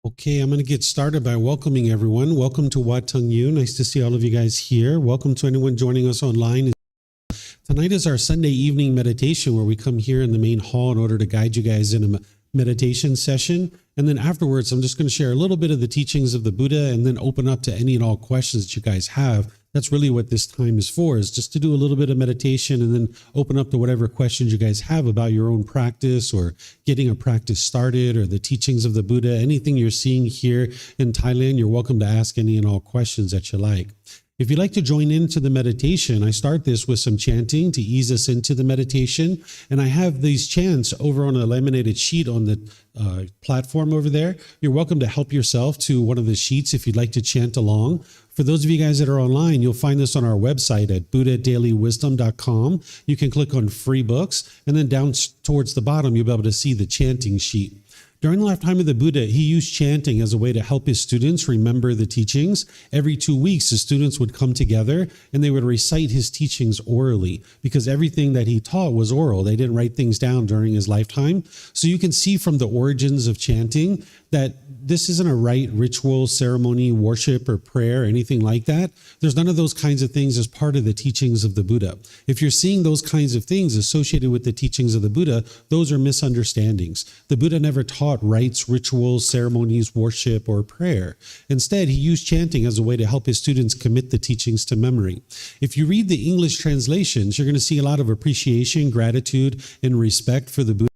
Okay, I'm going to get started by welcoming everyone. Welcome to Wat Tung. Nice to see all of you guys here. Welcome to anyone joining us online. Tonight is our Sunday evening meditation where we come here in the main hall in order to guide you guys in a meditation session. And then afterwards, I'm just going to share a little bit of the teachings of the Buddha and then open up to any and all questions that you guys have. That's really what this time is for, is just to do a little bit of meditation and then open up to whatever questions you guys have about your own practice or getting a practice started or the teachings of the Buddha. Anything you're seeing here in Thailand, you're welcome to ask any and all questions that you like. If you'd like to join into the meditation, I start this with some chanting to ease us into the meditation. And I have these chants over on a laminated sheet on the platform over there. You're welcome to help yourself to one of the sheets if you'd like to chant along. For those of you guys that are online, you'll find this on our website at buddhadailywisdom.com. You can click on free books, and then down towards the bottom, you'll be able to see the chanting sheet. During the lifetime of the Buddha, he used chanting as a way to help his students remember the teachings. Every 2 weeks, his students would come together and they would recite his teachings orally because everything that he taught was oral. They didn't write things down during his lifetime. So you can see from the origins of chanting that this isn't a rite, ritual, ceremony, worship, or prayer, anything like that. There's none of those kinds of things as part of the teachings of the Buddha. If you're seeing those kinds of things associated with the teachings of the Buddha, those are misunderstandings. The Buddha never taught rites, rituals, ceremonies, worship, or prayer. Instead, he used chanting as a way to help his students commit the teachings to memory. If you read the English translations, you're going to see a lot of appreciation, gratitude, and respect for the Buddha.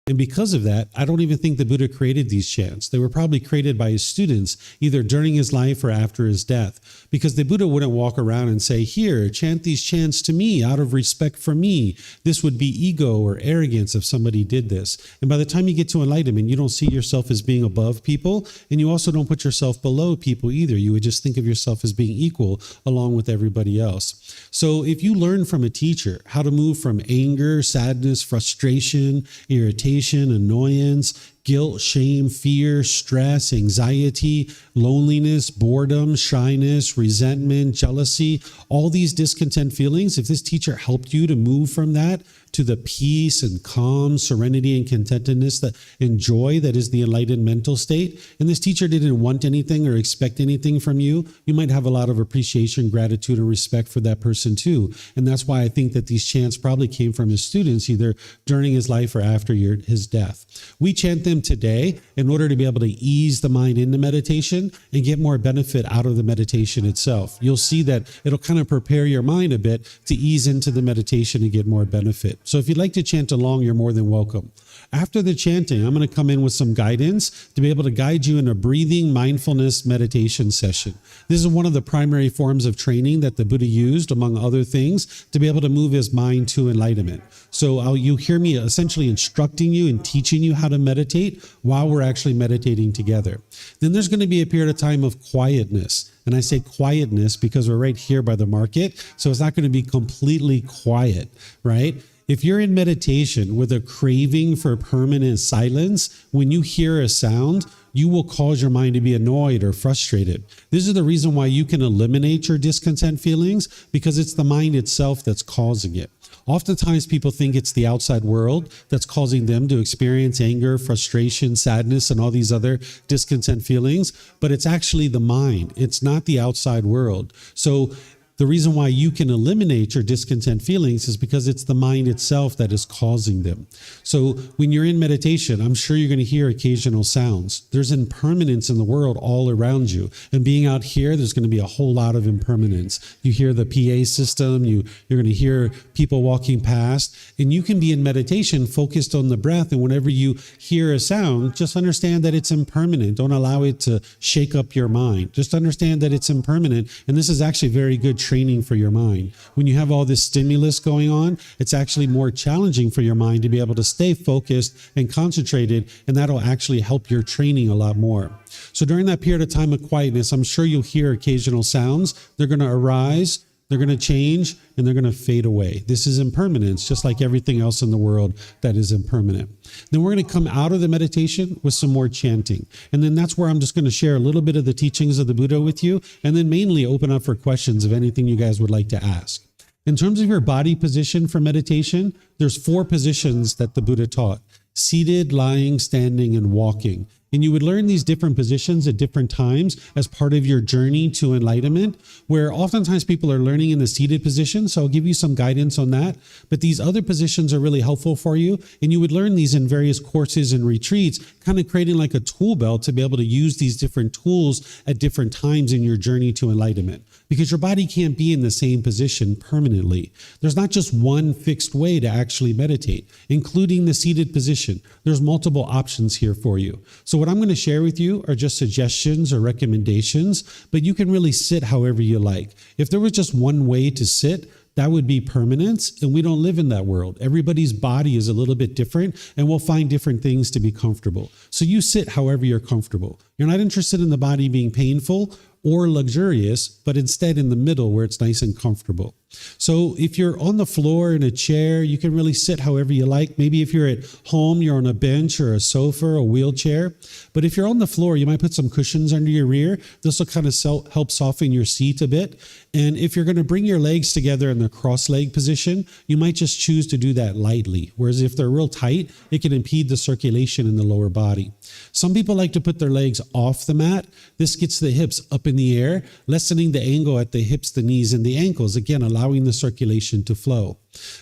And because of that, I don't even think the Buddha created these chants. They were probably created by his students, either during his life or after his death. Because the Buddha wouldn't walk around and say, here, chant these chants to me out of respect for me. This would be ego or arrogance if somebody did this. And by the time you get to enlightenment, you don't see yourself as being above people, and you also don't put yourself below people either. You would just think of yourself as being equal along with everybody else. So if you learn from a teacher how to move from anger, sadness, frustration, irritation, annoyance, guilt, shame, fear, stress, anxiety, loneliness, boredom, shyness, resentment, jealousy, all these discontent feelings, if this teacher helped you to move from that to the peace and calm, serenity and contentedness and joy that is the enlightened mental state, and this teacher didn't want anything or expect anything from you, you might have a lot of appreciation, gratitude, and respect for that person too. And that's why I think that these chants probably came from his students, either during his life or after his death. We chant them today in order to be able to ease the mind into meditation and get more benefit out of the meditation itself. You'll see that it'll kind of prepare your mind a bit to ease into the meditation and get more benefit. So if you'd like to chant along, you're more than welcome. After the chanting, I'm going to come in with some guidance to be able to guide you in a breathing mindfulness meditation session. This is one of the primary forms of training that the Buddha used, among other things, to be able to move his mind to enlightenment. So you hear me essentially instructing you and teaching you how to meditate while we're actually meditating together. Then there's going to be a period of time of quietness. And I say quietness because we're right here by the market, so it's not going to be completely quiet, right? If you're in meditation with a craving for permanent silence, when you hear a sound, you will cause your mind to be annoyed or frustrated. This is the reason why you can eliminate your discontent feelings, because it's the mind itself that's causing it. Oftentimes people think it's the outside world that's causing them to experience anger, frustration, sadness, and all these other discontent feelings, but it's actually the mind. It's not the outside world. So the reason why you can eliminate your discontent feelings is because it's the mind itself that is causing them. So when you're in meditation, I'm sure you're going to hear occasional sounds. There's impermanence in the world all around you. And being out here, there's going to be a whole lot of impermanence. You hear the PA system, you're going to hear people walking past, and you can be in meditation focused on the breath. And whenever you hear a sound, just understand that it's impermanent. Don't allow it to shake up your mind. Just understand that it's impermanent. And this is actually very good training for your mind. When you have all this stimulus going on, it's actually more challenging for your mind to be able to stay focused and concentrated, and that'll actually help your training a lot more. So during that period of time of quietness, I'm sure you'll hear occasional sounds. They're going to arise, they're going to change, and they're going to fade away. This is impermanence, just like everything else in the world that is impermanent. Then we're going to come out of the meditation with some more chanting. And then that's where I'm just going to share a little bit of the teachings of the Buddha with you, and then mainly open up for questions of anything you guys would like to ask. In terms of your body position for meditation, there's 4 positions that the Buddha taught: seated, lying, standing, and walking. And you would learn these different positions at different times as part of your journey to enlightenment, where oftentimes people are learning in the seated position. So I'll give you some guidance on that. But these other positions are really helpful for you. And you would learn these in various courses and retreats, kind of creating like a tool belt to be able to use these different tools at different times in your journey to enlightenment. Because your body can't be in the same position permanently. There's not just one fixed way to actually meditate, including the seated position. There's multiple options here for you. So what I'm going to share with you are just suggestions or recommendations, but you can really sit however you like. If there was just one way to sit, that would be permanence, and we don't live in that world. Everybody's body is a little bit different, and we'll find different things to be comfortable. So you sit however you're comfortable. You're not interested in the body being painful or luxurious, but instead in the middle where it's nice and comfortable. So if you're on the floor in a chair, you can really sit however you like. Maybe if you're at home, you're on a bench or a sofa or a wheelchair. But if you're on the floor, you might put some cushions under your rear. This will kind of help soften your seat a bit. And if you're going to bring your legs together in the cross-leg position, you might just choose to do that lightly. Whereas if they're real tight, it can impede the circulation in the lower body. Some people like to put their legs off the mat. This gets the hips up in the air, lessening the angle at the hips, the knees, and the ankles, again, allowing the circulation to flow.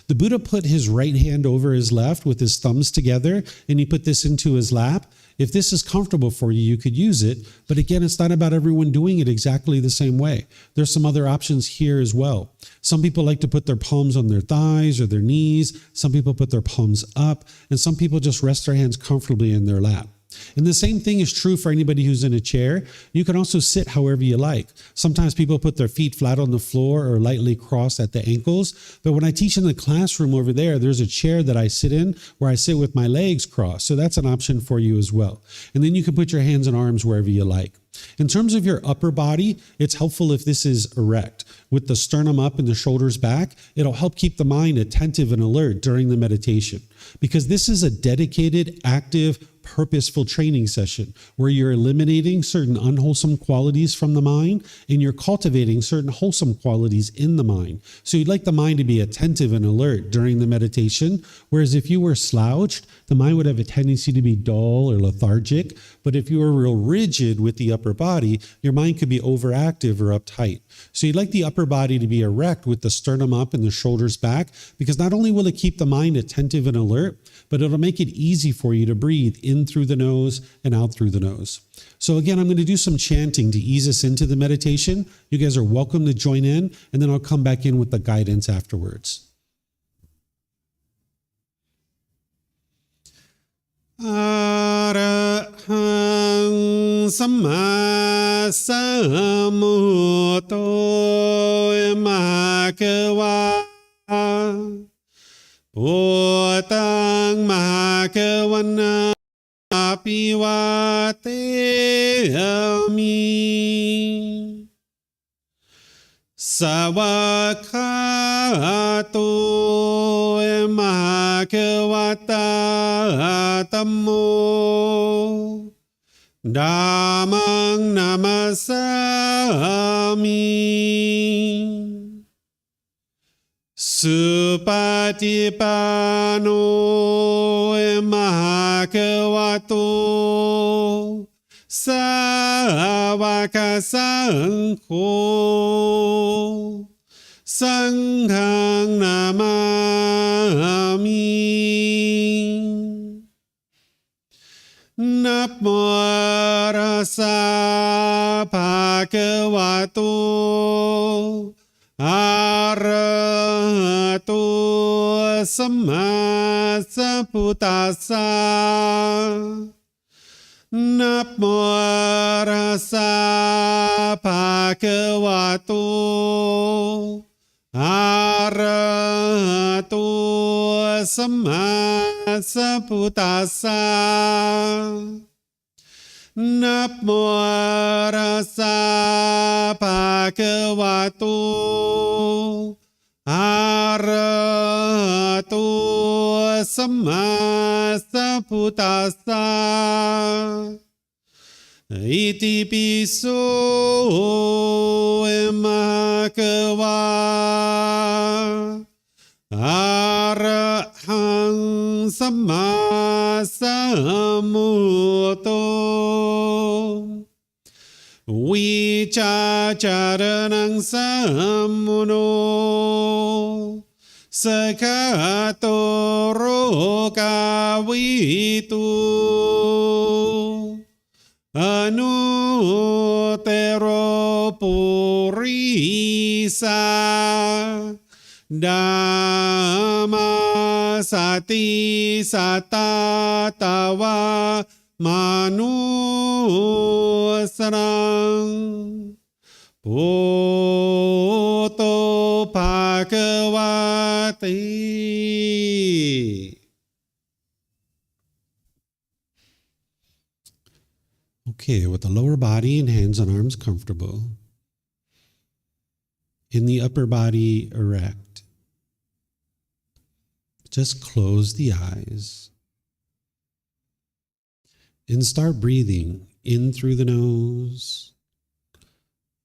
The Buddha put his right hand over his left with his thumbs together, and he put this into his lap. If this is comfortable for you, you could use it. But again, it's not about everyone doing it exactly the same way. There's some other options here as well. Some people like to put their palms on their thighs or their knees. Some people put their palms up, and some people just rest their hands comfortably in their lap. And the same thing is true for anybody who's in a chair. You can also sit however you like. Sometimes people put their feet flat on the floor or lightly crossed at the ankles. But when I teach in the classroom over there, there's a chair that I sit in where I sit with my legs crossed. So that's an option for you as well. And then you can put your hands and arms wherever you like. In terms of your upper body, it's helpful if this is erect. With the sternum up and the shoulders back, it'll help keep the mind attentive and alert during the meditation. Because this is a dedicated, active, purposeful training session where you're eliminating certain unwholesome qualities from the mind and you're cultivating certain wholesome qualities in the mind. So you'd like the mind to be attentive and alert during the meditation, whereas if you were slouched, the mind would have a tendency to be dull or lethargic. But if you were real rigid with the upper body, your mind could be overactive or uptight. So you'd like the upper body to be erect with the sternum up and the shoulders back, because not only will it keep the mind attentive and alert, but it'll make it easy for you to breathe in through the nose and out through the nose. So again, I'm going to do some chanting to ease us into the meditation. You guys are welcome to join in, and then I'll come back in with the guidance afterwards. Arahang Samma Sambuddho Bhagava Wat Tung Bhagavana Api Vateyami Savakhato Bhagavata Tammo Dhammang Namasami Supatipano Bhagavato Savaka Sangho Sanghang Namami Namo Rasa Bhagavato Arahato Samma Sambuddhassa Namo Rasa Bhagavato Arahato Samma Sambuddhassa Namo Rasa Bhagavato Arahato Samma Sambuddhassa Iti piso Bhagava Arahang สัมมาสัมพุทโธวิชาจารณังสัมมุโนสกขาโตโรกาวิตุอนุเตโรปุริสาดามาสติสัตตาตาวามานุสรังพุทโธภะคะวะติ Okay, with the lower body and hands and arms comfortable, in the upper body erect, just close the eyes and start breathing in through the nose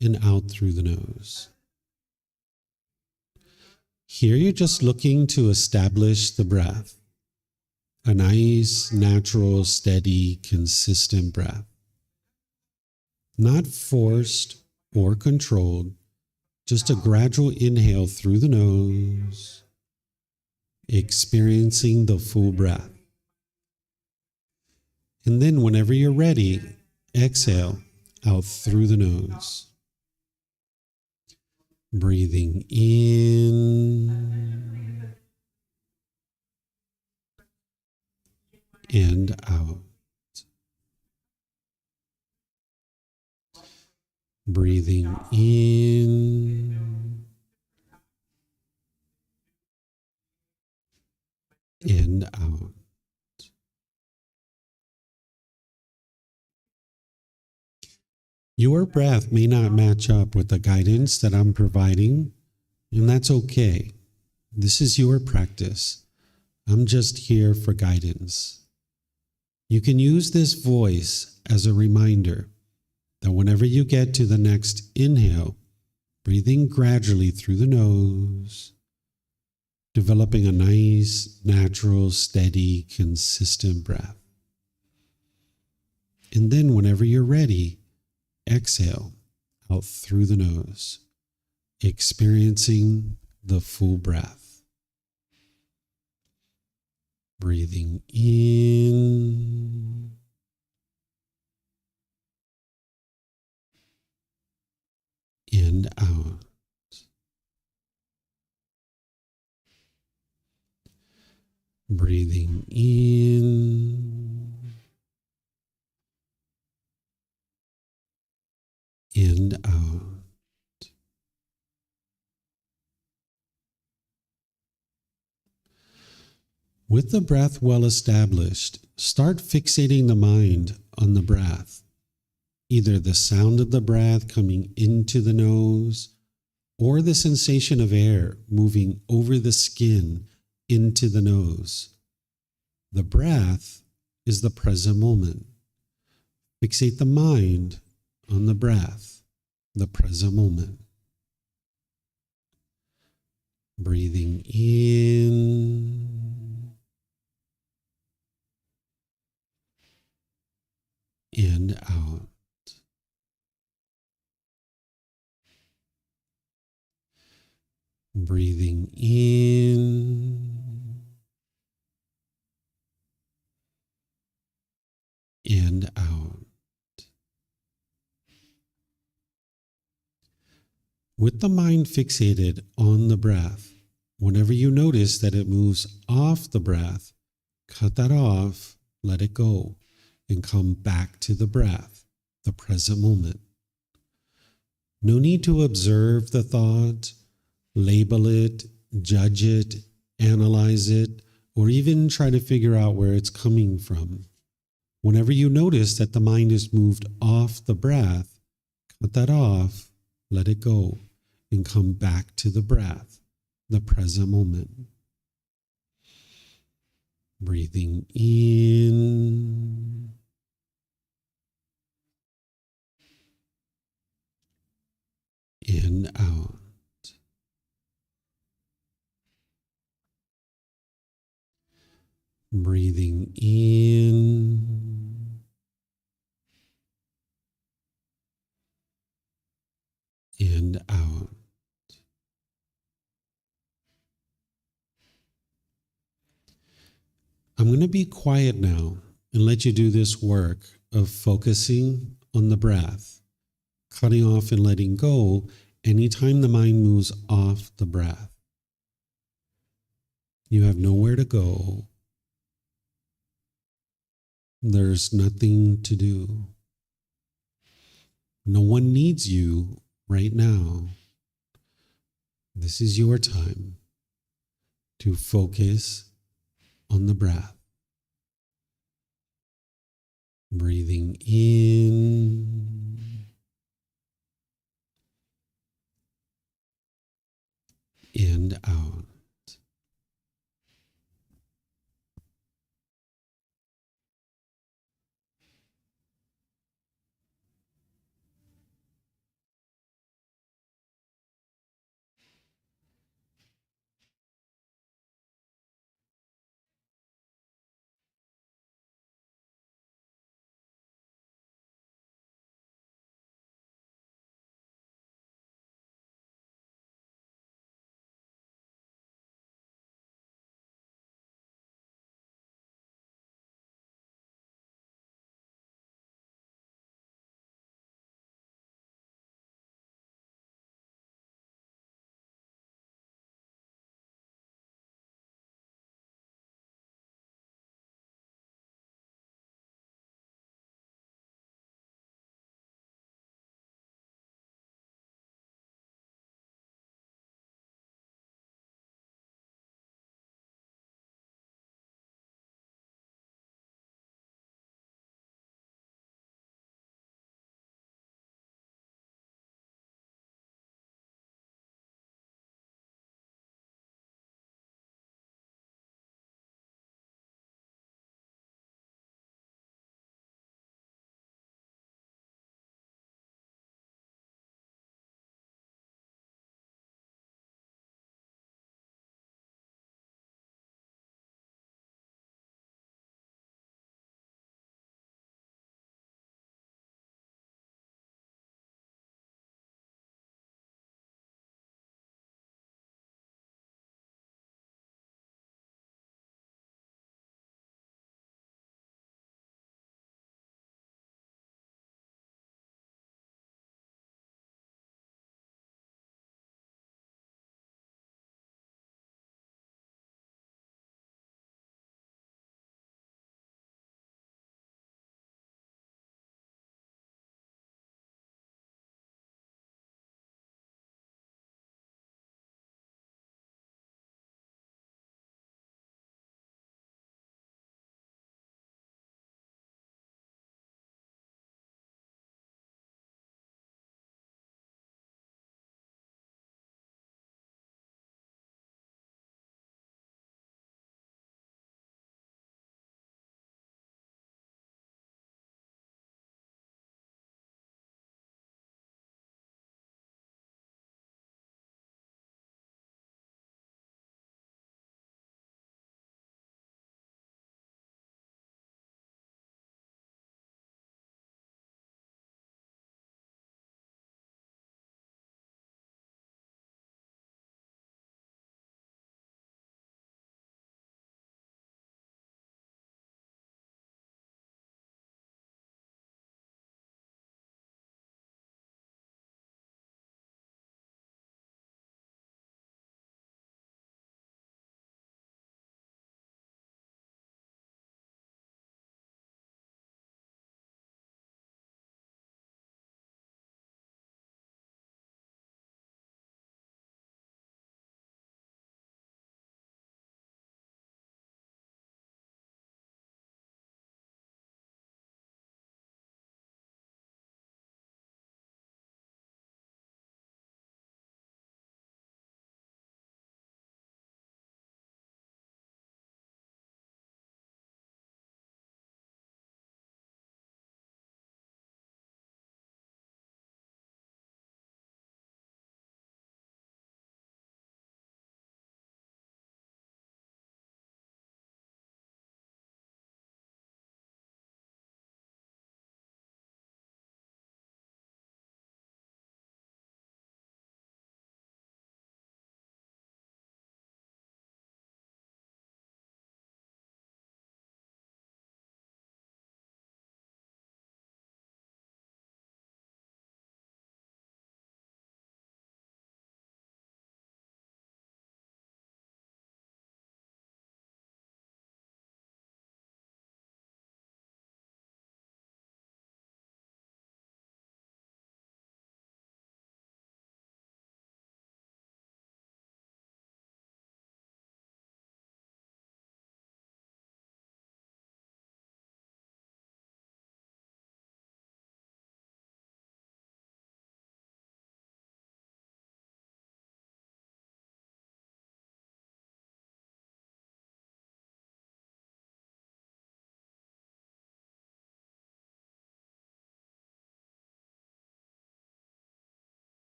and out through the nose. Here you're just looking to establish the breath, a nice, natural, steady, consistent breath. Not forced or controlled, just a gradual inhale through the nose, experiencing the full breath. And then whenever you're ready, exhale out through the nose. Breathing in and out. Breathing in and out. Your breath may not match up with the guidance that I'm providing, and that's okay. This is your practice. I'm just here for guidance. You can use this voice as a reminder that whenever you get to the next inhale, breathing gradually through the nose, developing a nice, natural, steady, consistent breath. And then whenever you're ready, exhale out through the nose, experiencing the full breath. Breathing in and out. Breathing in and out. With the breath well established, start fixating the mind on the breath, either the sound of the breath coming into the nose or the sensation of air moving over the skin into the nose. The breath is the present moment. Fixate the mind on the breath, the present moment. Breathing in and out. Breathing in and out. With the mind fixated on the breath, whenever you notice that it moves off the breath, cut that off, let it go, and come back to the breath, the present moment. No need to observe the thought, label it, judge it, analyze it, or even try to figure out where it's coming from. Whenever you notice that the mind is moved off the breath, cut that off, let it go, and come back to the breath, the present moment. Breathing in and out. Breathing in and out. I'm going to be quiet now and let you do this work of focusing on the breath, cutting off and letting go anytime the mind moves off the breath. You have nowhere to go. There's nothing to do. No one needs you right now. This is your time to focus on the breath. Breathing in and out.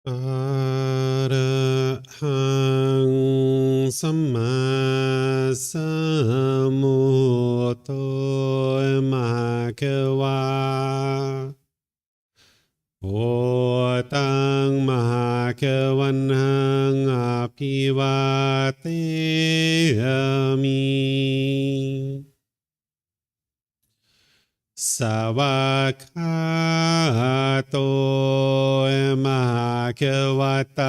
Arahang Samma Sambuddho Mahakawa Wat Tung Mahakawanhang Apivateyami Savakato Mahakawata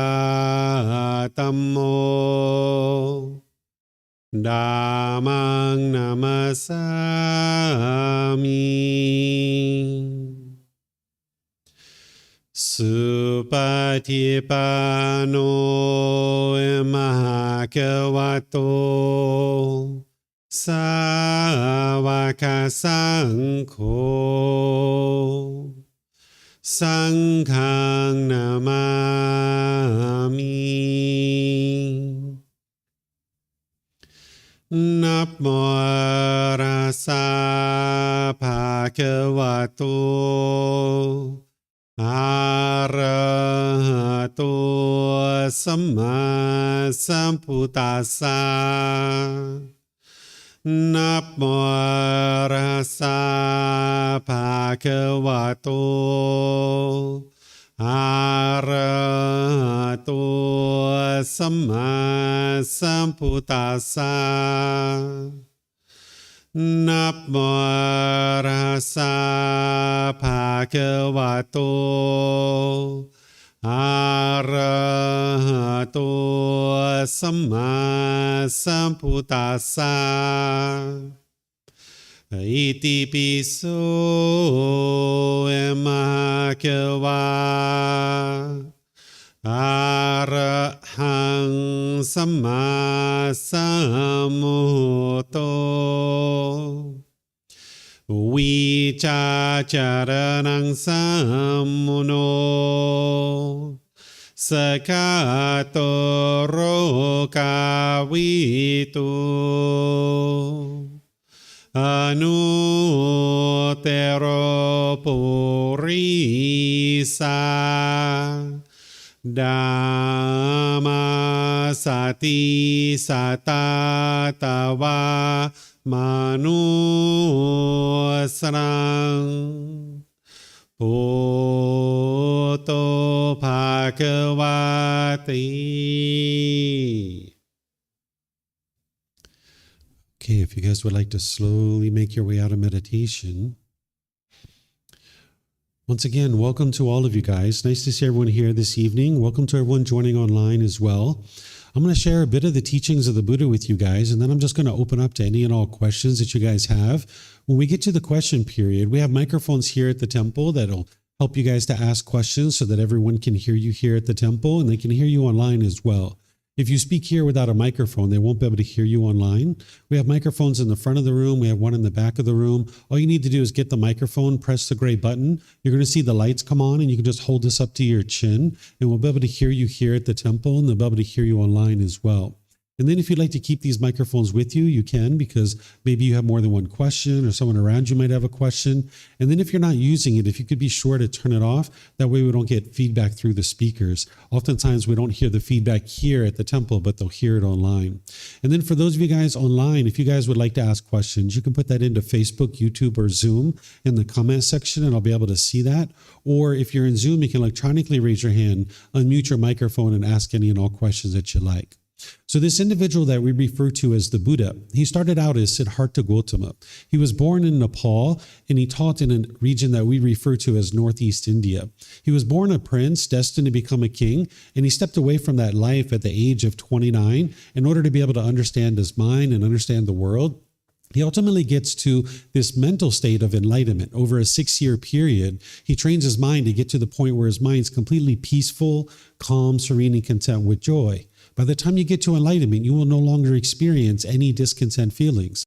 Tammo Dhammang Namasami Supatipano Mahakavato Savaka Sangho Sanghang Namami Namo Rasa Bhagavato Arahato Samma Sambuddhassa Namo Rasa Bhagavato Arahato Samma Sambuddhassa Namo Rasa Bhagavato Arahato Samma Sambuddhassa Iti piso Mahakawa Arahang Samma Sambuddho Vicacaranang Sammuno Sakato Rokavitu Anutero Purisa Dhamma Sati Satatawa Manusrang Bhutto Bhagavati. Okay, if you guys would like to slowly make your way out of meditation. Once again, welcome to all of you guys. Nice to see everyone here this evening. Welcome to everyone joining online as well. I'm going to share a bit of the teachings of the Buddha with you guys, and then I'm just going to open up to any and all questions that you guys have. When we get to the question period, we have microphones here at the temple that'll help you guys to ask questions so that everyone can hear you here at the temple, and they can hear you online as well. If you speak here without a microphone, they won't be able to hear you online. We have microphones in the front of the room. We have one in the back of the room. All you need to do is get the microphone, press the gray button. You're going to see the lights come on, and you can just hold this up to your chin, and we'll be able to hear you here at the temple, and they'll be able to hear you online as well. And then if you'd like to keep these microphones with you, you can, because maybe you have more than one question or someone around you might have a question. And then if you're not using it, if you could be sure to turn it off, that way we don't get feedback through the speakers. Oftentimes we don't hear the feedback here at the temple, but they'll hear it online. And then for those of you guys online, if you guys would like to ask questions, you can put that into Facebook, YouTube, or Zoom in the comment section, and I'll be able to see that. Or if you're in Zoom, you can electronically raise your hand, unmute your microphone, and ask any and all questions that you like. So this individual that we refer to as the Buddha, he started out as Siddhartha Gautama. He was born in Nepal, and he taught in a region that we refer to as Northeast India. He was born a prince, destined to become a king, and he stepped away from that life at the age of 29 in order to be able to understand his mind and understand the world. He ultimately gets to this mental state of enlightenment. Over a 6-year period, he trains his mind to get to the point where his mind's completely peaceful, calm, serene, and content with joy. By the time you get to enlightenment, you will no longer experience any discontent feelings.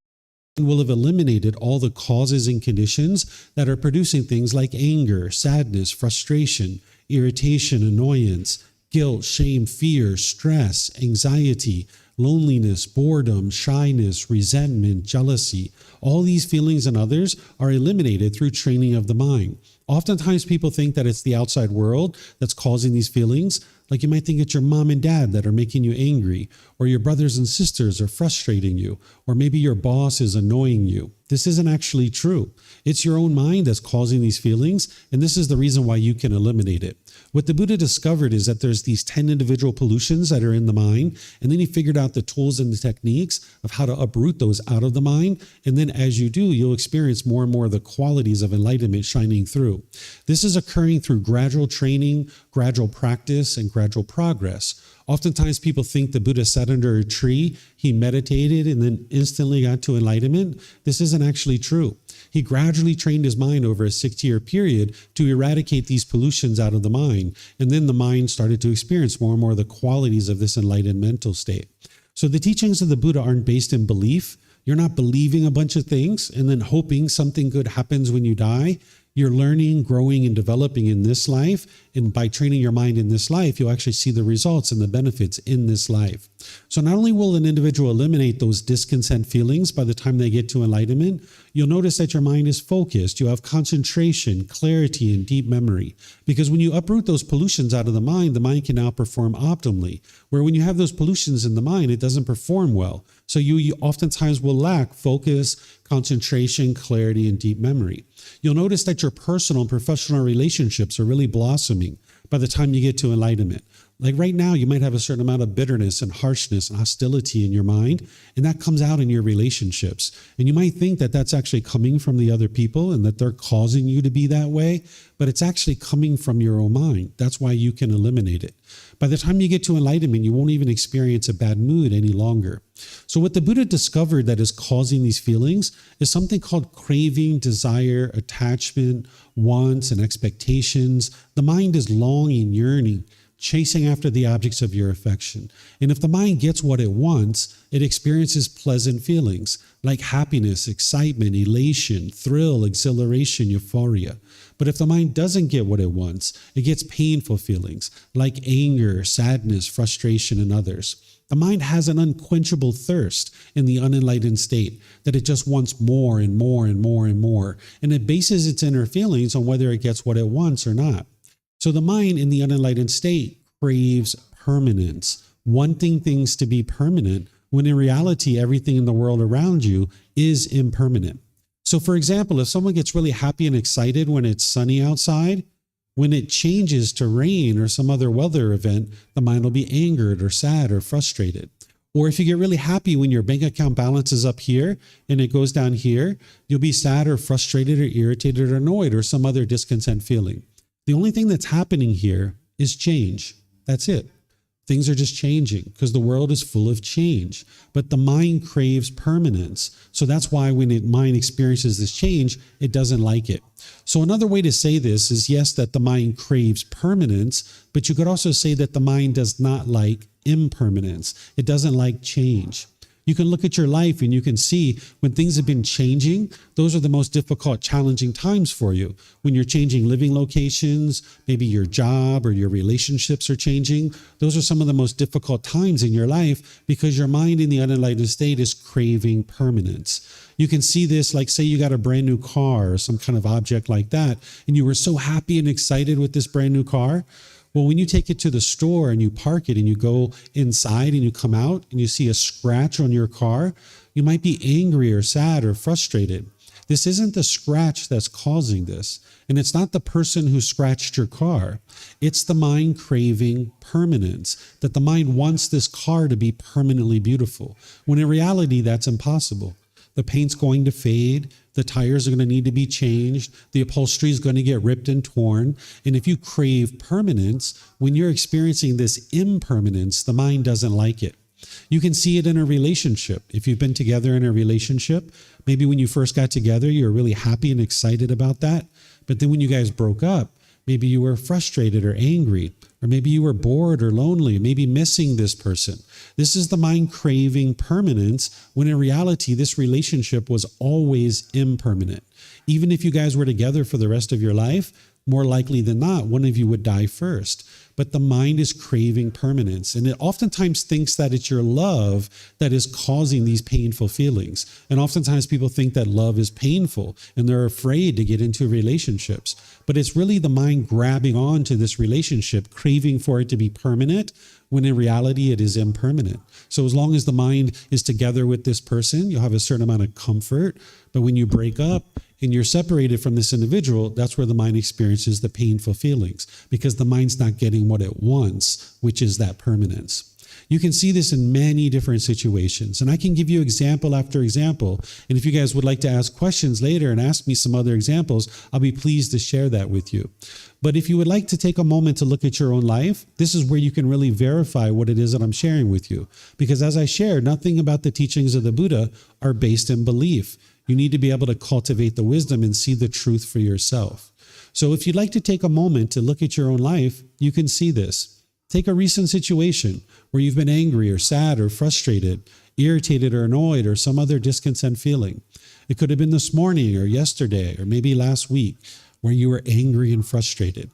And will have eliminated all the causes and conditions that are producing things like anger, sadness, frustration, irritation, annoyance, guilt, shame, fear, stress, anxiety, loneliness, boredom, shyness, resentment, jealousy. All these feelings and others are eliminated through training of the mind. Oftentimes people think that it's the outside world that's causing these feelings. Like you might think it's your mom and dad that are making you angry, or your brothers and sisters are frustrating you, or maybe your boss is annoying you. This isn't actually true. It's your own mind that's causing these feelings, and this is the reason why you can eliminate it. What the Buddha discovered is that there's these 10 individual pollutions that are in the mind, and then he figured out the tools and the techniques of how to uproot those out of the mind, and then as you do, you'll experience more and more of the qualities of enlightenment shining through. This is occurring through gradual training, gradual practice, and gradual progress. Oftentimes people think the Buddha sat under a tree, he meditated, and then instantly got to enlightenment. This isn't actually true. He gradually trained his mind over a 6-year period to eradicate these pollutions out of the mind. And then the mind started to experience more and more of the qualities of this enlightened mental state. So the teachings of the Buddha aren't based in belief. You're not believing a bunch of things and then hoping something good happens when you die. You're learning, growing, and developing in this life. And by training your mind in this life, you'll actually see the results and the benefits in this life. So not only will an individual eliminate those discontent feelings by the time they get to enlightenment, you'll notice that your mind is focused. You have concentration, clarity, and deep memory. Because when you uproot those pollutions out of the mind can now perform optimally. Where when you have those pollutions in the mind, it doesn't perform well. So you oftentimes will lack focus, concentration, clarity, and deep memory. You'll notice that your personal and professional relationships are really blossoming by the time you get to enlightenment. Like right now, you might have a certain amount of bitterness and harshness and hostility in your mind, and that comes out in your relationships. And you might think that that's actually coming from the other people and that they're causing you to be that way, but it's actually coming from your own mind. That's why you can eliminate it. By the time you get to enlightenment, you won't even experience a bad mood any longer. So what the Buddha discovered that is causing these feelings is something called craving, desire, attachment, wants, and expectations. The mind is longing, yearning, chasing after the objects of your affection. And if the mind gets what it wants, it experiences pleasant feelings like happiness, excitement, elation, thrill, exhilaration, euphoria. But if the mind doesn't get what it wants, it gets painful feelings like anger, sadness, frustration, and others. The mind has an unquenchable thirst in the unenlightened state that it just wants more and more and more and more. And it bases its inner feelings on whether it gets what it wants or not. So the mind in the unenlightened state craves permanence, wanting things to be permanent, when in reality, everything in the world around you is impermanent. So for example, if someone gets really happy and excited when it's sunny outside, when it changes to rain or some other weather event, the mind will be angered or sad or frustrated. Or if you get really happy when your bank account balance is up here and it goes down here, you'll be sad or frustrated or irritated or annoyed or some other discontent feeling. The only thing that's happening here is change. That's it. Things are just changing because the world is full of change. But the mind craves permanence. So that's why when the mind experiences this change, it doesn't like it. So another way to say this is, yes, that the mind craves permanence, but you could also say that the mind does not like impermanence. It doesn't like change. You can look at your life and you can see when things have been changing, those are the most difficult, challenging times for you. When you're changing living locations, maybe your job or your relationships are changing, those are some of the most difficult times in your life because your mind in the unenlightened state is craving permanence. You can see this, like say you got a brand new car or some kind of object like that, and you were so happy and excited with this brand new car. Well, when you take it to the store and you park it and you go inside and you come out and you see a scratch on your car, you might be angry or sad or frustrated. This isn't the scratch that's causing this. And it's not the person who scratched your car. It's the mind craving permanence, that the mind wants this car to be permanently beautiful, when in reality, that's impossible. The paint's going to fade. The tires are going to need to be changed. The upholstery is going to get ripped and torn. And if you crave permanence, when you're experiencing this impermanence, the mind doesn't like it. You can see it in a relationship. If you've been together in a relationship, maybe when you first got together, you were really happy and excited about that. But then when you guys broke up, maybe you were frustrated or angry, or maybe you were bored or lonely, maybe missing this person. This is the mind craving permanence, when in reality, this relationship was always impermanent. Even if you guys were together for the rest of your life, more likely than not, one of you would die first. But the mind is craving permanence, and it oftentimes thinks that it's your love that is causing these painful feelings. And oftentimes people think that love is painful, and they're afraid to get into relationships. But it's really the mind grabbing on to this relationship, craving for it to be permanent, when in reality it is impermanent. So as long as the mind is together with this person, you'll have a certain amount of comfort. But when you break up and you're separated from this individual, that's where the mind experiences the painful feelings, because the mind's not getting what it wants, which is that permanence. You can see this in many different situations, and I can give you example after example. And if you guys would like to ask questions later and ask me some other examples, I'll be pleased to share that with you. But if you would like to take a moment to look at your own life, this is where you can really verify what it is that I'm sharing with you. Because as I shared, nothing about the teachings of the Buddha are based in belief. You need to be able to cultivate the wisdom and see the truth for yourself. So if you'd like to take a moment to look at your own life, you can see this. Take a recent situation where you've been angry or sad or frustrated, irritated or annoyed, or some other discontent feeling. It could have been this morning or yesterday or maybe last week where you were angry and frustrated.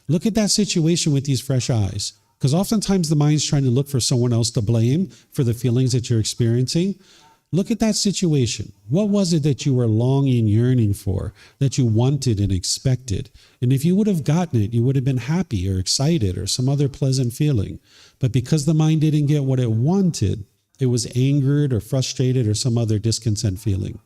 Look at that situation with these fresh eyes, because oftentimes the mind's trying to look for someone else to blame for the feelings that you're experiencing. Look at that situation. What was it that you were longing, yearning for, that you wanted and expected? And if you would have gotten it, you would have been happy or excited or some other pleasant feeling. But because the mind didn't get what it wanted, it was angered or frustrated or some other discontent feeling.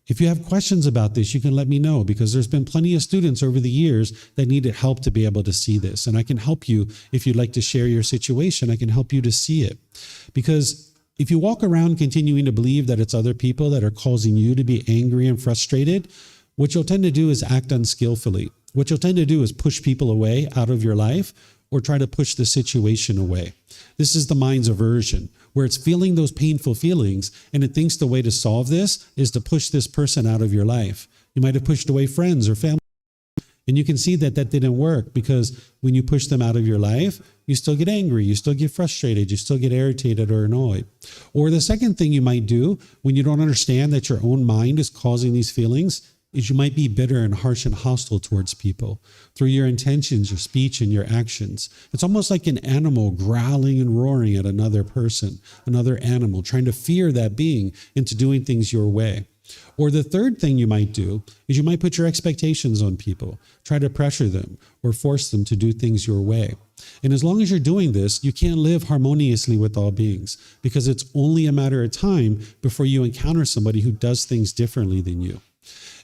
If you have questions about this, you can let me know, because there's been plenty of students over the years that needed help to be able to see this. And I can help you if you'd like to share your situation. I can help you to see it. Because if you walk around continuing to believe that it's other people that are causing you to be angry and frustrated, what you'll tend to do is act unskillfully. What you'll tend to do is push people away out of your life or try to push the situation away. This is the mind's aversion, where it's feeling those painful feelings, and it thinks the way to solve this is to push this person out of your life. You might have pushed away friends or family. And you can see that that didn't work, because when you push them out of your life, you still get angry, you still get frustrated, you still get irritated or annoyed. Or the second thing you might do when you don't understand that your own mind is causing these feelings is you might be bitter and harsh and hostile towards people through your intentions, your speech, and your actions. It's almost like an animal growling and roaring at another person, another animal, trying to fear that being into doing things your way. Or the third thing you might do is you might put your expectations on people, try to pressure them or force them to do things your way. And as long as you're doing this, you can't live harmoniously with all beings, because it's only a matter of time before you encounter somebody who does things differently than you.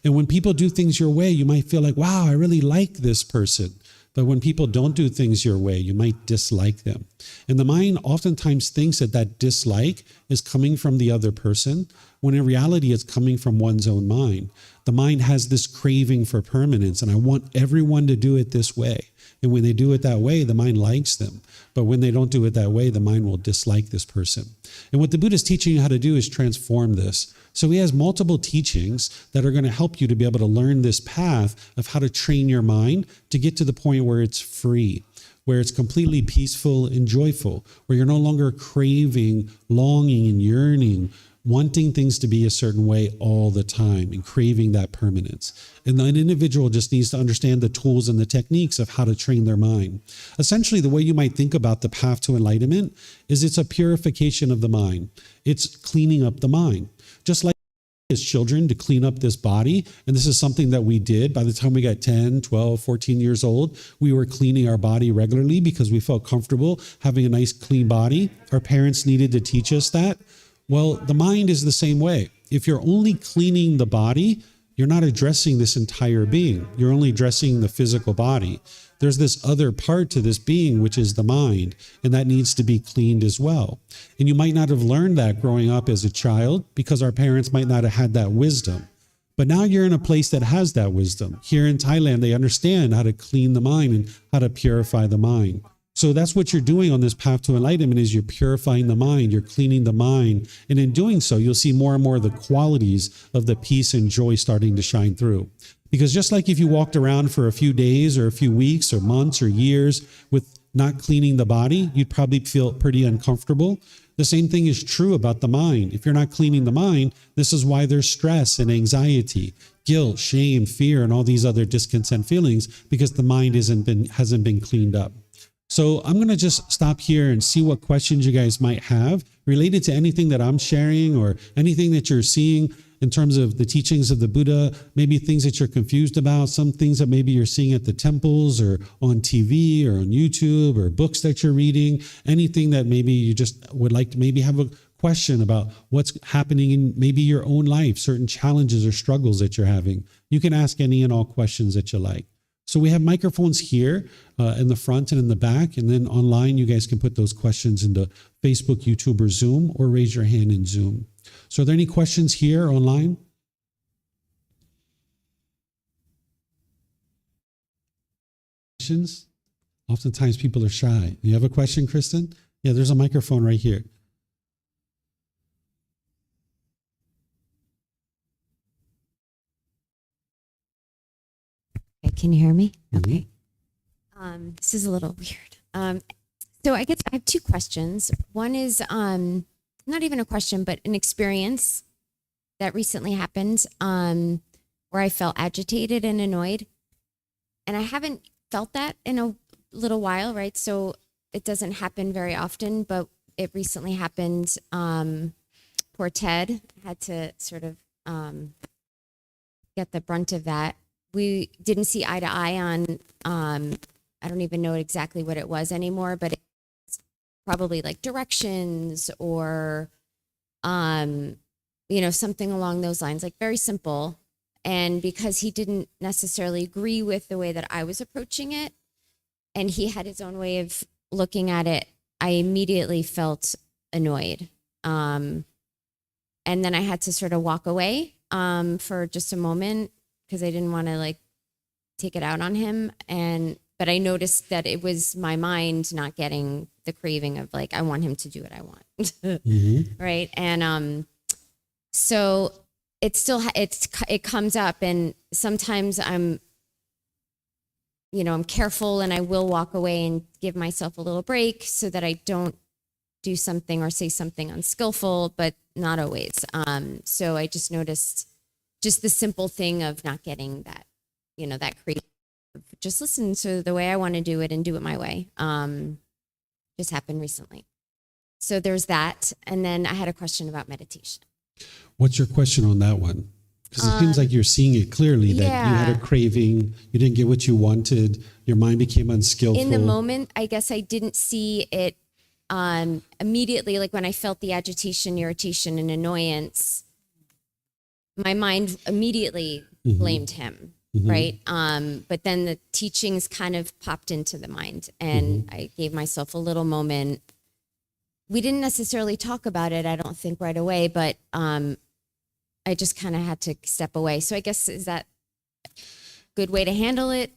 And when people do things your way, you might feel like, wow, I really like this person. But when people don't do things your way, you might dislike them. And the mind oftentimes thinks that that dislike is coming from the other person, when in reality it's coming from one's own mind. The mind has this craving for permanence, and I want everyone to do it this way. And when they do it that way, the mind likes them. But when they don't do it that way, the mind will dislike this person. And what the Buddha is teaching you how to do is transform this. So he has multiple teachings that are going to help you to be able to learn this path of how to train your mind to get to the point where it's free, where it's completely peaceful and joyful, where you're no longer craving, longing, and yearning, wanting things to be a certain way all the time and craving that permanence. And an individual just needs to understand the tools and the techniques of how to train their mind. Essentially, the way you might think about the path to enlightenment is it's a purification of the mind. It's cleaning up the mind. Just like as children to clean up this body, and this is something that we did by the time we got 10, 12, 14 years old. We were cleaning our body regularly because we felt comfortable having a nice clean body. Our parents needed to teach us that. Well, the mind is the same way. If you're only cleaning the body, you're not addressing this entire being. You're only addressing the physical body. There's this other part to this being, which is the mind, and that needs to be cleaned as well. And you might not have learned that growing up as a child because our parents might not have had that wisdom. But now you're in a place that has that wisdom. Here in Thailand, they understand how to clean the mind and how to purify the mind. So that's what you're doing on this path to enlightenment, is you're purifying the mind, you're cleaning the mind. And in doing so, you'll see more and more of the qualities of the peace and joy starting to shine through. Because just like if you walked around for a few days or a few weeks or months or years with not cleaning the body, you'd probably feel pretty uncomfortable. The same thing is true about the mind. If you're not cleaning the mind, this is why there's stress and anxiety, guilt, shame, fear, and all these other discontent feelings, because the mind hasn't been cleaned up. So I'm going to just stop here and see what questions you guys might have related to anything that I'm sharing or anything that you're seeing in terms of the teachings of the Buddha, maybe things that you're confused about, some things that maybe you're seeing at the temples or on TV or on YouTube or books that you're reading, anything that maybe you just would like to maybe have a question about what's happening in maybe your own life, certain challenges or struggles that you're having. You can ask any and all questions that you like. So we have microphones here in the front and in the back, and then online you guys can put those questions into Facebook, YouTube, or Zoom, or raise your hand in Zoom. So are there any questions here online? Questions? Oftentimes people are shy. You have a question, Kristen? Yeah, there's a microphone right here. Can you hear me? Mm-hmm. Okay. This is a little weird. So I guess I have two questions. One is not even a question, but an experience that recently happened where I felt agitated and annoyed. And I haven't felt that in a little while, right? So it doesn't happen very often, but it recently happened. Poor Ted had to sort of get the brunt of that. We didn't see eye to eye on, I don't even know exactly what it was anymore, but it's probably like directions or, something along those lines, like very simple. And because he didn't necessarily agree with the way that I was approaching it, and he had his own way of looking at it, I immediately felt annoyed. And then I had to sort of walk away for just a moment, because I didn't want to take it out on him. But I noticed that it was my mind not getting the craving of I want him to do what I want. Mm-hmm. Right. And so it comes up, and sometimes I'm careful, and I will walk away and give myself a little break so that I don't do something or say something unskillful, but not always. So I just noticed just the simple thing of not getting that, that craving. Just listen to the way I want to do it and do it my way. Just happened recently. So there's that. And then I had a question about meditation. What's your question on that one? Because it seems like you're seeing it clearly that you had a craving, you didn't get what you wanted, your mind became unskillful. In the moment, I guess I didn't see it immediately, when I felt the agitation, irritation, and annoyance, my mind immediately blamed him, right? But then the teachings kind of popped into the mind, and I gave myself a little moment. We didn't necessarily talk about it, I don't think, right away, but I just kind of had to step away. So I guess, is that a good way to handle it?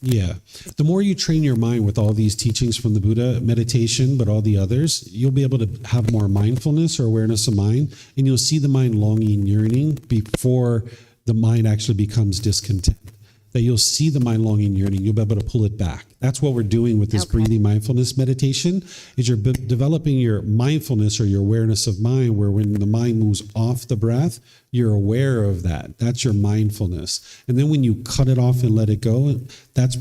Yeah. The more you train your mind with all these teachings from the Buddha, meditation, but all the others, you'll be able to have more mindfulness or awareness of mind, and you'll see the mind longing, yearning before the mind actually becomes discontent. That you'll see the mind longing, yearning, you'll be able to pull it back. That's what we're doing with this breathing mindfulness meditation, is you're developing your mindfulness or your awareness of mind, where when the mind moves off the breath, you're aware of that. That's your mindfulness. And then when you cut it off and let it go, that's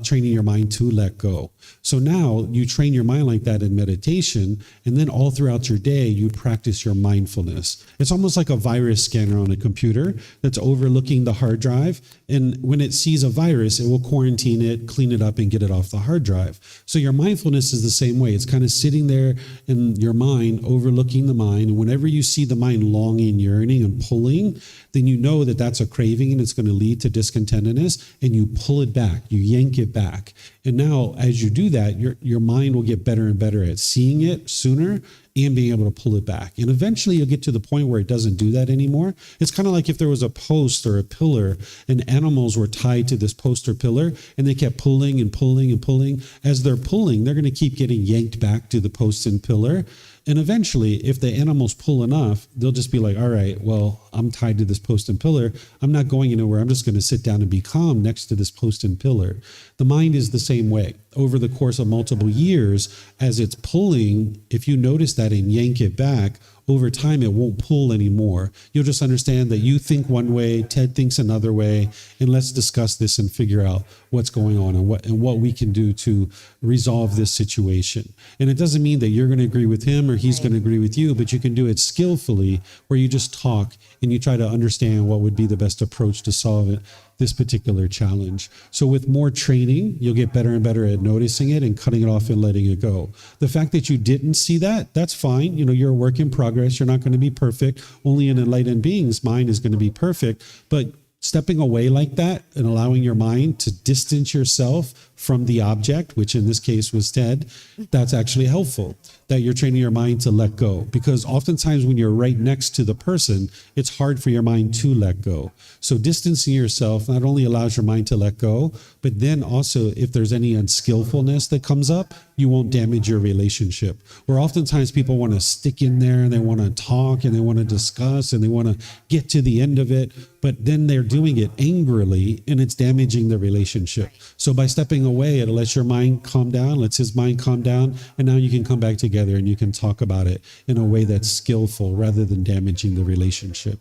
training your mind to let go. So now you train your mind like that in meditation, and then all throughout your day, you practice your mindfulness. It's almost like a virus scanner on a computer that's overlooking the hard drive. And when it sees a virus, it will quarantine it, clean it up, and get it off the hard drive. So your mindfulness is the same way. It's kind of sitting there in your mind, overlooking the mind. And whenever you see the mind longing, yearning, and pulling, then you know that that's a craving and it's going to lead to discontentedness, and you pull it back, you yank it back. And now as you do that, your mind will get better and better at seeing it sooner and being able to pull it back. And eventually you'll get to the point where it doesn't do that anymore. It's kind of like if there was a post or a pillar and animals were tied to this post or pillar and they kept pulling and pulling and pulling. As they're pulling, they're going to keep getting yanked back to the post and pillar. And eventually, if the animals pull enough, they'll just be like, all right, well, I'm tied to this post and pillar. I'm not going anywhere. I'm just going to sit down and be calm next to this post and pillar. The mind is the same way. Over the course of multiple years, as it's pulling, if you notice that and yank it back, over time, it won't pull anymore. You'll just understand that you think one way, Ted thinks another way, and let's discuss this and figure out what's going on and what we can do to resolve this situation. And it doesn't mean that you're going to agree with him or he's going to agree with you, but you can do it skillfully where you just talk and you try to understand what would be the best approach to solve it, this particular challenge. So with more training, you'll get better and better at noticing it and cutting it off and letting it go. The fact that you didn't see that, that's fine. You're a work in progress. You're not going to be perfect. Only an enlightened being's mind is going to be perfect. But stepping away like that and allowing your mind to distance yourself from the object, which in this case was Ted, that's actually helpful, that you're training your mind to let go. Because oftentimes when you're right next to the person, it's hard for your mind to let go. So distancing yourself not only allows your mind to let go, but then also if there's any unskillfulness that comes up, you won't damage your relationship. Where oftentimes people want to stick in there and they want to talk and they want to discuss and they want to get to the end of it, but then they're doing it angrily and it's damaging the relationship. So by stepping away, it lets your mind calm down, lets his mind calm down, and now you can come back together and you can talk about it in a way that's skillful rather than damaging the relationship.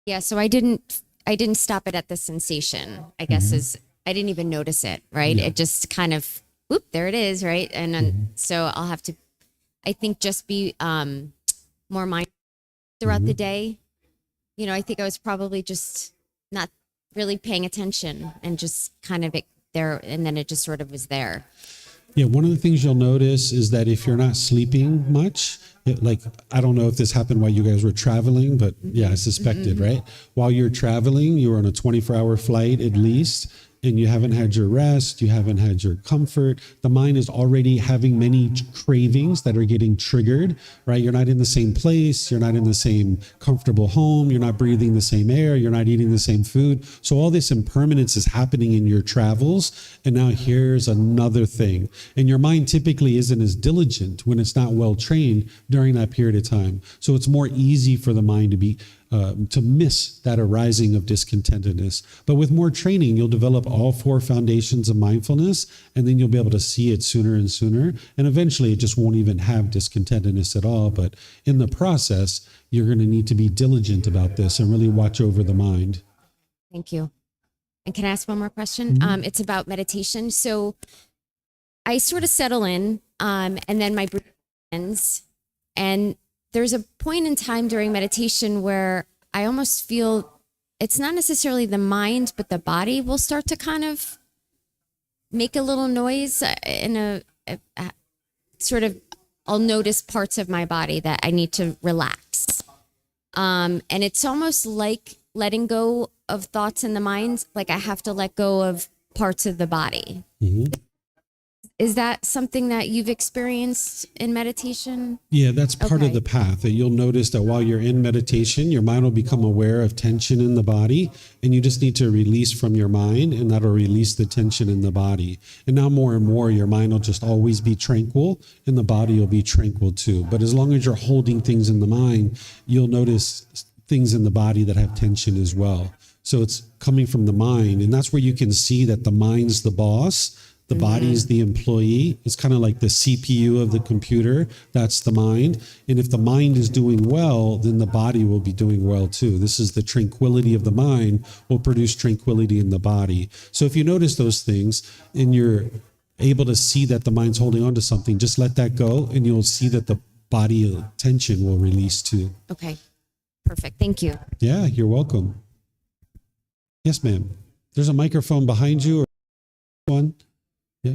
Yeah, so I didn't stop it at the sensation, I guess, is I didn't even notice it, right? Yeah. It just kind of, whoop, there it is, right? And then, so I'll have to, I think, just be more mindful throughout the day. I think I was probably just not really paying attention and just kind of there, and then it just sort of was there. Yeah, one of the things you'll notice is that if you're not sleeping much, I don't know if this happened while you guys were traveling, but yeah, I suspected, right? While you're traveling, you were on a 24-hour flight at least, and you haven't had your rest, you haven't had your comfort. The mind is already having many cravings that are getting triggered, right? You're not in the same place. You're not in the same comfortable home. You're not breathing the same air. You're not eating the same food. So all this impermanence is happening in your travels. And now here's another thing. And your mind typically isn't as diligent when it's not well trained during that period of time. So it's more easy for the mind to miss that arising of discontentedness. But with more training, you'll develop all 4 foundations of mindfulness, and then you'll be able to see it sooner and sooner. And eventually it just won't even have discontentedness at all. But in the process, you're going to need to be diligent about this and really watch over the mind. Thank you. And can I ask one more question? It's about meditation. So I sort of settle in, and then my breathing ends, and there's a point in time during meditation where I almost feel it's not necessarily the mind, but the body will start to kind of make a little noise in a sort of, I'll notice parts of my body that I need to relax. And it's almost like letting go of thoughts in the mind, like I have to let go of parts of the body. Is that something that you've experienced in meditation? Yeah, that's part of the path. That you'll notice that while you're in meditation, your mind will become aware of tension in the body, and you just need to release from your mind, and that'll release the tension in the body. And now more and more, your mind will just always be tranquil, and the body will be tranquil too. But as long as you're holding things in the mind, you'll notice things in the body that have tension as well. So it's coming from the mind, and that's where you can see that the mind's the boss. The body is the employee. It's kind of like the CPU of the computer. That's the mind. And if the mind is doing well, then the body will be doing well too. This is the tranquility of the mind will produce tranquility in the body. So if you notice those things and you're able to see that the mind's holding on to something, just let that go and you'll see that the body tension will release too. Okay, perfect. Thank you. Yeah, you're welcome. Yes, ma'am. There's a microphone behind you or one. Yeah.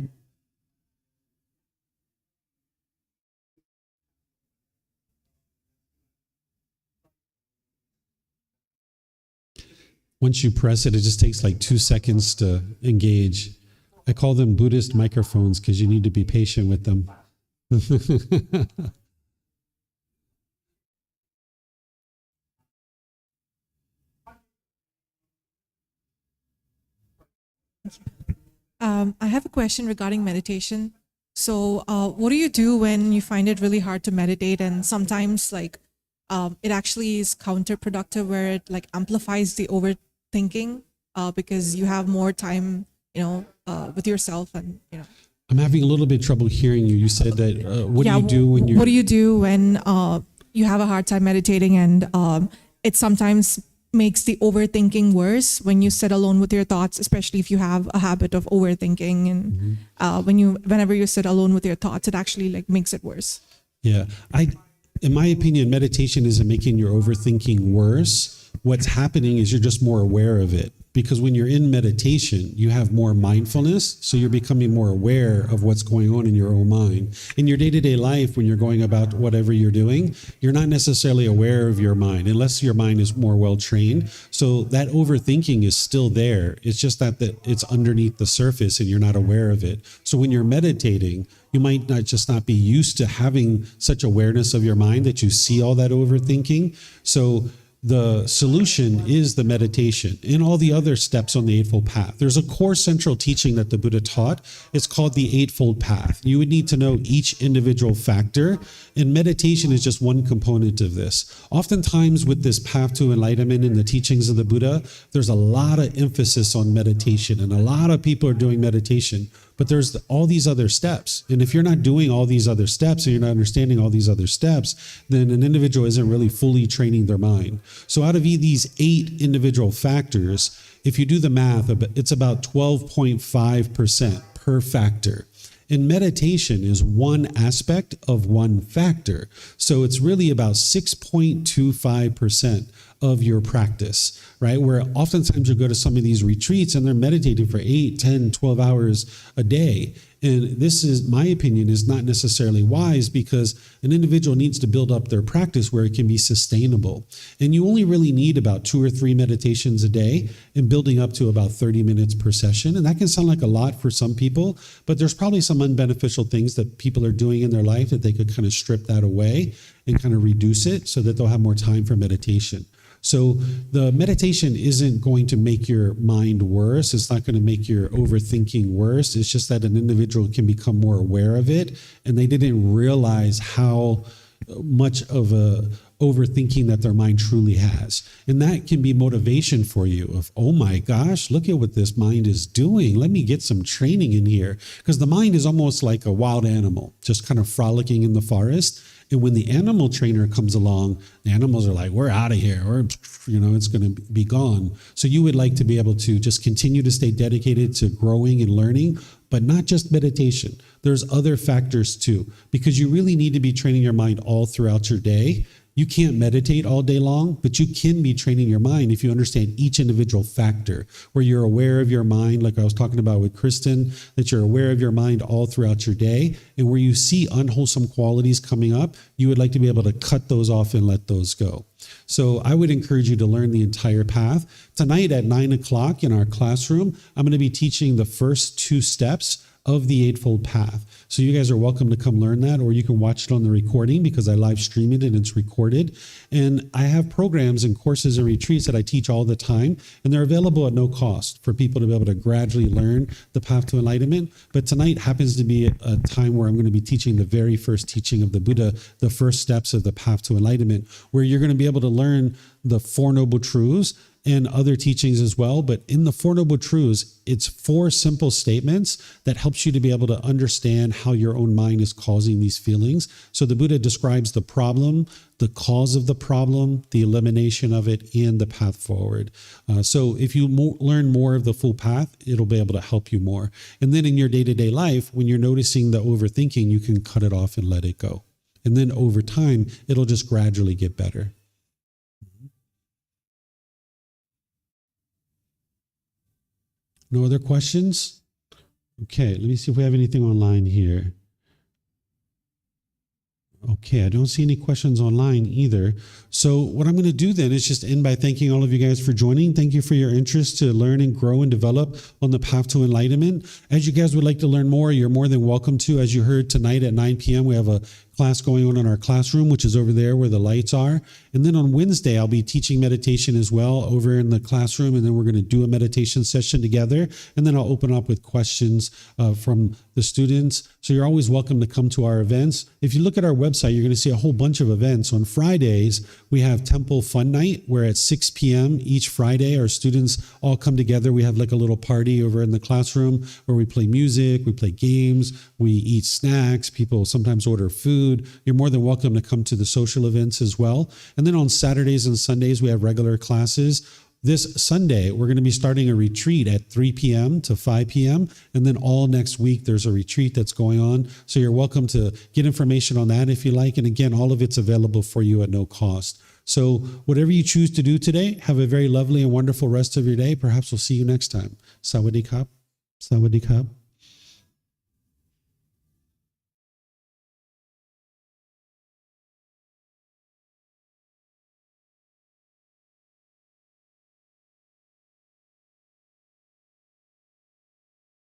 Once you press it, it just takes like 2 seconds to engage. I call them Buddhist microphones because you need to be patient with them. I have a question regarding meditation. So, what do you do when you find it really hard to meditate, and sometimes it actually is counterproductive, where it like amplifies the overthinking because you have more time, with yourself, and I'm having a little bit of trouble hearing you. You said that, what Yeah, do you do when you're... What do you do when you have a hard time meditating, and it sometimes makes the overthinking worse when you sit alone with your thoughts, especially if you have a habit of overthinking, and whenever you sit alone with your thoughts, it actually like makes it worse. Yeah. In my opinion, meditation isn't making your overthinking worse. What's happening is you're just more aware of it. Because when you're in meditation, you have more mindfulness. So you're becoming more aware of what's going on in your own mind. In your day-to-day life, when you're going about whatever you're doing, you're not necessarily aware of your mind unless your mind is more well-trained. So that overthinking is still there. It's just that it's underneath the surface and you're not aware of it. So when you're meditating, you might not be used to having such awareness of your mind that you see all that overthinking. So the solution is the meditation and all the other steps on the Eightfold Path. There's a core central teaching that the Buddha taught. It's called the Eightfold Path. You would need to know each individual factor, and meditation is just one component of this. Oftentimes with this path to enlightenment and the teachings of the Buddha, there's a lot of emphasis on meditation, and a lot of people are doing meditation. But there's all these other steps. And if you're not doing all these other steps, and you're not understanding all these other steps, then an individual isn't really fully training their mind. So out of these 8 individual factors, if you do the math, it's about 12.5% per factor. And meditation is one aspect of one factor. So it's really about 6.25% of your practice, right? Where oftentimes you go to some of these retreats and they're meditating for 8, 10, 12 hours a day. And this is, my opinion, is not necessarily wise, because an individual needs to build up their practice where it can be sustainable. And you only really need about 2 or 3 meditations a day and building up to about 30 minutes per session. And that can sound like a lot for some people, but there's probably some unbeneficial things that people are doing in their life that they could kind of strip that away and kind of reduce it so that they'll have more time for meditation. So the meditation isn't going to make your mind worse. It's not going to make your overthinking worse. It's just that an individual can become more aware of it, and they didn't realize how much of a overthinking that their mind truly has. And that can be motivation for you of, oh my gosh, look at what this mind is doing. Let me get some training in here. Because the mind is almost like a wild animal, just kind of frolicking in the forest. And when the animal trainer comes along, the animals are like, we're out of here, or, it's going to be gone. So you would like to be able to just continue to stay dedicated to growing and learning, but not just meditation. There's other factors too, because you really need to be training your mind all throughout your day. You can't meditate all day long, but you can be training your mind if you understand each individual factor, where you're aware of your mind, like I was talking about with Kristen, that you're aware of your mind all throughout your day, and where you see unwholesome qualities coming up, you would like to be able to cut those off and let those go. So I would encourage you to learn the entire path. Tonight at 9 o'clock in our classroom, I'm going to be teaching the first 2 steps of the Eightfold Path. So you guys are welcome to come learn that, or you can watch it on the recording because I live stream it and it's recorded. And I have programs and courses and retreats that I teach all the time, and they're available at no cost for people to be able to gradually learn the path to enlightenment. But tonight happens to be a time where I'm going to be teaching the very first teaching of the Buddha, the first steps of the path to enlightenment, where you're going to be able to learn the 4 Noble Truths and other teachings as well. But in the 4 Noble Truths, it's 4 simple statements that helps you to be able to understand how your own mind is causing these feelings. So the Buddha describes the problem, the cause of the problem, the elimination of it, and the path forward. So if you learn more of the full path, it'll be able to help you more. And then in your day-to-day life, when you're noticing the overthinking, you can cut it off and let it go. And then over time, it'll just gradually get better. No other questions? Okay, let me see if we have anything online here. Okay, I don't see any questions online either. So what I'm going to do then is just end by thanking all of you guys for joining. Thank you for your interest to learn and grow and develop on the path to enlightenment. As you guys would like to learn more, you're more than welcome to. As you heard tonight at 9 p.m., we have a class going on in our classroom, which is over there where the lights are. And then on Wednesday, I'll be teaching meditation as well over in the classroom. And then we're going to do a meditation session together. And then I'll open up with questions from the students. So you're always welcome to come to our events. If you look at our website, you're going to see a whole bunch of events. On Fridays, we have Temple Fun Night, where at 6 p.m. each Friday, our students all come together. We have like a little party over in the classroom where we play music, we play games, we eat snacks. People sometimes order food. You're more than welcome to come to the social events as well. And then on Saturdays and Sundays, we have regular classes. This Sunday, we're going to be starting a retreat at 3 p.m. to 5 p.m. And then all next week, there's a retreat that's going on. So you're welcome to get information on that if you like. And again, all of it's available for you at no cost. So whatever you choose to do today, have a very lovely and wonderful rest of your day. Perhaps we'll see you next time. Sawadee Kap. Sawadee Kap.